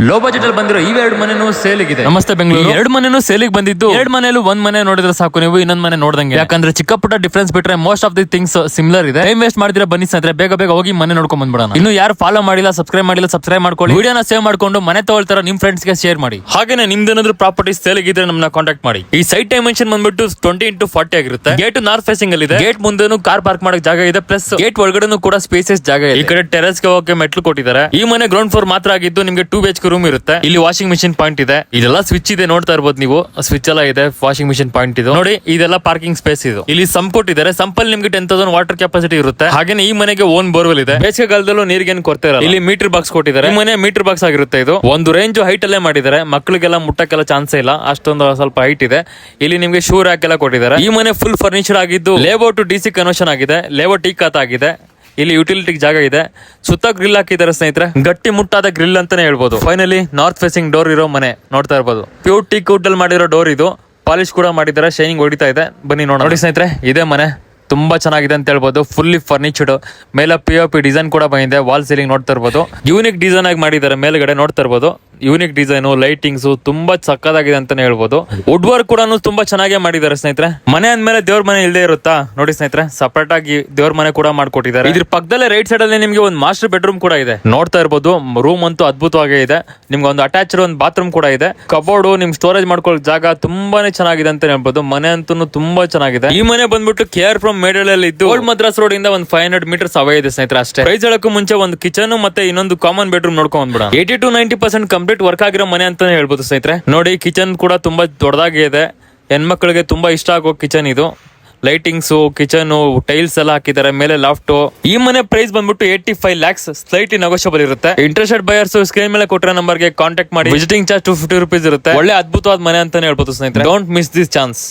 Low budget ಅಲ್ಲಿ ಬಂದಿರೋ ಈ ಎರಡು ಮನೆನೂ ಸೇಲಿಗಿದೆ. ನಮಸ್ತೆ ಬೆಂಗಳೂರು. ಎರಡು ಮನೆನೂ ಸೇಲಿಗೆ ಬಂದಿದ್ದು, ಎರಡು ಮನೆಯಲ್ಲೂ ಒಂದ್ ಮನೆ ನೋಡಿದ್ರೆ ಸಾಕು ನೀವು ಇನ್ನೊಂದ್ ಮನೆ ನೋಡ್ದಂಗೆ. ಯಾಕಂದ್ರೆ ಚಿಕ್ಕ ಪುಟ್ಟ ಡಿಫ್ರೆನ್ಸ್ ಬಿಟ್ರೆ most of the things similar ಇದೆ. ಟೈಮ್ ವೇಸ್ಟ್ ಮಾಡಿದ್ರೆ ಬನ್ನಿ ಸ್ನೇಹಿತರೆ, ಬೇಗ ಬೇಗ ಹೋಗಿ ಮನೆ ನೋಡ್ಕೊಂಡ್ ಬಂದ್ಬಿಡೋಣ. ಇನ್ನು ಯಾರು ಫಾಲೋ ಮಾಡಿಲ್ಲ, ಸಬ್ಸ್ಕ್ರೈಬ್ ಮಾಡ್ಕೊಳ್ಳಿ. ವಿಡಿಯೋನ ಸೇವ್ ಮಾಡ್ಕೊಂಡು ಮನೆ ತಗೊಳ್ತಾರ ನಿಮ್ ಫ್ರೆಂಡ್ಸ್ ಗೆ ಶೇರ್ ಮಾಡಿ. ಹಾಗೇನೆ ನಿಮ್ದೇನಾದ್ರೂ ಪ್ರಾಪರ್ಟೀಸ್ ಸೇಲಿಗಿದ್ರೆ ನಮ್ಮನ್ನ ಕಾಂಟ್ಯಾಕ್ಟ್ ಮಾಡಿ. ಈ ಸೈಟ್ ಡೈಮೆನ್ಷನ್ ಬಂದ್ಬಿಟ್ಟು 20x40 ಆಗಿರುತ್ತೆ. ಗೇಟ್ ನಾರ್ತ್ ಫೇಸಿಂಗ್ ಅಲ್ಲಿ ಇದೆ. ಗೇಟ್ ಮುಂದೆನೂ ಕಾರ್ ಪಾರ್ಕ್ ಮಾಡಕ್ ಜಾಗ ಇದೆ, ಪ್ಲಸ್ ಗೇಟ್ ಒಳಗಡೆನೂ ಕೂಡ ಸ್ಪೇಸಸ್ ಜಾಗ ಇದೆ. ಈ ಕಡೆ ಟೆರೆಸ್ ಗೆ ಹೋಗಕ್ಕೆ ಮೆಟ್ಲು ಕೊಟ್ಟಿದ್ದಾರೆ. ಈ ಮನೆ ಗ್ರೌಂಡ್ ಫ್ಲೋರ್ ಮಾತ್ರ ಆಗಿದ್ದು, ನಿಮ್ಗೆ 2 BHK ರೂಮ್ ಇರುತ್ತೆ. ಇಲ್ಲಿ ವಾಷಿಂಗ್ ಮಿಷಿನ್ ಪಾಯಿಂಟ್ ಇದೆ. ಇದೆಲ್ಲ ಸ್ವಿಚ್ ಇದೆ, ನೋಡ್ತಾ ಇರ್ಬೋದು ನೀವು. ಸ್ವಿಚ್ ಎಲ್ಲ ಇದೆ, ವಾಷಿಂಗ್ ಮಿಷಿನ್ ಪಾಯಿಂಟ್ ಇದು ನೋಡಿ. ಇದೆಲ್ಲ ಪಾರ್ಕಿಂಗ್ ಸ್ಪೇಸ್ ಇದು. ಇಲ್ಲಿ ಸಂಪ್ ಕೊಟ್ಟಿದ್ದಾರೆ. ಸಂಪಲ್ಲಿ ನಿಮ್ಗೆ 10,000 ವಾಟರ್ ಕೆಪಾಸಿಟಿ ಇರುತ್ತೆ. ಹಾಗೇನೆ ಈ ಮನೆಗೆ ಓನ್ ಬೋರ್ವೆಲ್ ಇದೆ. ಬೇಸಿಗೆಗಾಲದಲ್ಲೂ ನೀರಿಗೆ ಏನು ಕೊರತೆ ಇರಲ್ಲ. ಇಲ್ಲಿ ಮೀಟರ್ ಬಾಕ್ಸ್ ಕೊಟ್ಟಿದ್ದಾರೆ. ಈ ಮನೆ ಮೀಟರ್ ಬಾಕ್ಸ್ ಆಗಿರುತ್ತೆ. ಇದು ಒಂದು ರೇಂಜ್ ಹೈಟ್ ಅಲ್ಲೇ ಮಾಡಿದ್ದಾರೆ. ಮಕ್ಕಳಿಗೆಲ್ಲ ಮುಟ್ಟಕ್ಕೆಲ್ಲ ಚಾನ್ಸ್ ಇಲ್ಲ, ಅಷ್ಟೊಂದು ಸ್ವಲ್ಪ ಹೈಟ್ ಇದೆ. ಇಲ್ಲಿ ನಿಮ್ಗೆ ಶೂ ರ್ಯಾಕ್ ಎಲ್ಲ ಕೊಟ್ಟಿದ್ದಾರೆ. ಈ ಮನೆ ಫುಲ್ ಫರ್ನಿಚರ್ ಆಗಿದ್ದು, ಲೇಔಟ್ DC ಕನ್ವರ್ಷನ್ ಆಗಿದೆ. ಲೇಔಟ್ ಖಾತ ಆಗಿದೆ. ಇಲ್ಲಿ ಯುಟಿಲಿಟಿ ಜಾಗ ಇದೆ. ಸುತ್ತ ಗ್ರಿಲ್ ಹಾಕಿದ್ದಾರೆ ಸ್ನೇಹಿತರೆ, ಗಟ್ಟಿ ಮುಟ್ಟಾದ ಗ್ರಿಲ್ ಅಂತಾನೆ ಹೇಳ್ಬೋದು. ಫೈನಲಿ ನಾರ್ತ್ ಫೇಸಿಂಗ್ ಡೋರ್ ಇರೋ ಮನೆ ನೋಡ್ತಾ ಇರ್ಬೋದು. ಪ್ಯೂರ್ ಟೀಕ್ ವುಡ್ ಅಲ್ಲಿ ಮಾಡಿರೋ ಡೋರ್ ಇದು. ಪಾಲಿಶ್ ಕೂಡ ಮಾಡಿದ್ದಾರೆ, ಶೈನಿಂಗ್ ಹೊಡಿತಾ ಇದೆ. ಬನ್ನಿ ನೋಡೋಣ. ನೋಡಿ ಸ್ನೇಹಿತರೆ, ಇದೇ ಮನೆ ತುಂಬಾ ಚೆನ್ನಾಗಿದೆ ಅಂತ ಹೇಳ್ಬೋದು. ಫುಲ್ಲಿ ಫರ್ನಿಚರ್ಡ್, ಮೇಲೆ POP ಡಿಸೈನ್ ಕೂಡ ಬಂದಿದೆ. ವಾಲ್ ಸೀಲಿಂಗ್ ನೋಡ್ತಾ ಇರ್ಬೋದು. ಯೂನಿಕ್ ಡಿಸೈನ್ ಆಗಿ ಮಾಡಿದ್ದಾರೆ. ಮೇಲ್ಗಡೆ ನೋಡ್ತಾ ಇರ್ಬೋದು, ಯೂನಿಕ್ ಡಿಸೈನು, ಲೈಟಿಂಗ್ಸ್ ತುಂಬಾ ಸಕ್ಕದಾಗಿದೆ ಅಂತಾನೆ ಹೇಳ್ಬೋದು. ವುಡ್ ವರ್ಕ್ ಕೂಡ ತುಂಬಾ ಚೆನ್ನಾಗಿ ಮಾಡಿದ್ದಾರೆ ಸ್ನೇಹಿತರೆ. ಮನೆ ಅಂದ್ಮೇಲೆ ದೇವ್ರ ಮನೆ ಇಲ್ಲದೆ ಇರುತ್ತಾ? ನೋಡಿ ಸ್ನೇಹಿತರೆ, ಸಪರೇಟ್ ಆಗಿ ದೇವ್ರ ಮನೆ ಕೂಡ ಮಾಡ್ಕೊಟ್ಟಿದ್ದಾರೆ. ಇದ್ರ ಪಕ್ಕದಲ್ಲೇ ರೈಟ್ ಸೈಡ್ ಅಲ್ಲಿ ನಿಮ್ಗೆ ಒಂದು ಮಾಸ್ಟರ್ ಬೆಡ್ರೂಮ್ ಕೂಡ ಇದೆ. ನೋಡ್ತಾ ಇರ್ಬೋದು, ರೂಮ್ ಅಂತೂ ಅದ್ಭುತವಾಗೇ ಇದೆ. ನಿಮ್ಗೆ ಒಂದು ಅಟ್ಯಾಚ್ಡ್ ಒಂದು ಬಾತ್ರೂಮ್ ಕೂಡ ಇದೆ. ಕಬೋರ್ಡ್, ನಿಮ್ ಸ್ಟೋರೇಜ್ ಮಾಡ್ಕೊಳ್ಳೋ ಜಾಗ ತುಂಬಾನೇ ಚೆನ್ನಾಗಿದೆ ಅಂತ ಹೇಳ್ಬೋದು. ಮನೆ ಅಂತೂ ತುಂಬಾ ಚೆನ್ನಾಗಿದೆ. ಈ ಮನೆ ಬಂದ್ಬಿಟ್ಟು KR ಫ್ರಮ್ ಮೇಡಲಲ್ಲಿ ಇದ್ದು, ಓಲ್ಡ್ ಮದ್ರಾಸ್ ರೋಡ್ ಇಂದ ಒಂದು 500 ಮೀಟರ್ಸ್ ಅವೇ ಇದೆ ಸ್ನೇಹಿತರೆ ಅಷ್ಟೇ. ಪ್ರೈಸ್ ಹೇಳಕ್ಕೂ ಮುಂಚೆ ಒಂದು ಕಿಚನ್ ಮತ್ತೆ ಇನ್ನೊಂದು ಕಾಮನ್ ಬೆಡ್ರೂಮ್ ನೋಡ್ಕೊಂಡ್ ಬಂದ್ಬಿಡ. 80 to 90% ಕಂಪ್ಲೀಟ್ ವರ್ಕ್ ಆಗಿರೋ ಮನೆ ಅಂತಾನೆ ಹೇಳ್ಬೋದು ಸ್ನೇಹಿತರೆ. ನೋಡಿ, ಕಿಚನ್ ಕೂಡ ತುಂಬಾ ದೊಡ್ಡದಾಗಿದೆ. ಹೆಣ್ಮಕ್ಳಿಗೆ ತುಂಬಾ ಇಷ್ಟ ಆಗೋ ಕಿಚನ್ ಇದು. ಲೈಟಿಂಗ್ಸ್, ಕಿಚನ್, ಟೈಲ್ಸ್ ಎಲ್ಲ ಹಾಕಿದ್ದಾರೆ. ಮೇಲೆ ಲಾಫ್ಟ್. ಈ ಮನೆ ಪ್ರೈಸ್ ಬಂದ್ಬಿಟ್ಟು 85 lakhs. ಸ್ಲೈಟ್ಲಿ ನೆಗೋಷಿಯಬಲ್ ಇರುತ್ತೆ. ಇಂಟ್ರೆಸ್ಟೆಡ್ ಬಯರ್ಸ್ ಸ್ಕ್ರೀನ್ ಮೇಲೆ ಕೊಟ್ಟಿರೋ ನಂಬರ್ಗೆ ಕಾಂಟ್ಯಾಕ್ಟ್ ಮಾಡಿ. ವಿಸಿಟಿಂಗ್ ಚಾರ್ಜ್ 250 ರೂಪೀಸ್ ಇರುತ್ತೆ. ಒಳ್ಳೆ ಅದ್ಭುತವಾದ ಮನೆ ಅಂತಾನೆ ಹೇಳ್ಬೋದು ಸ್ನೇಹಿತರೆ. Don't miss this chance.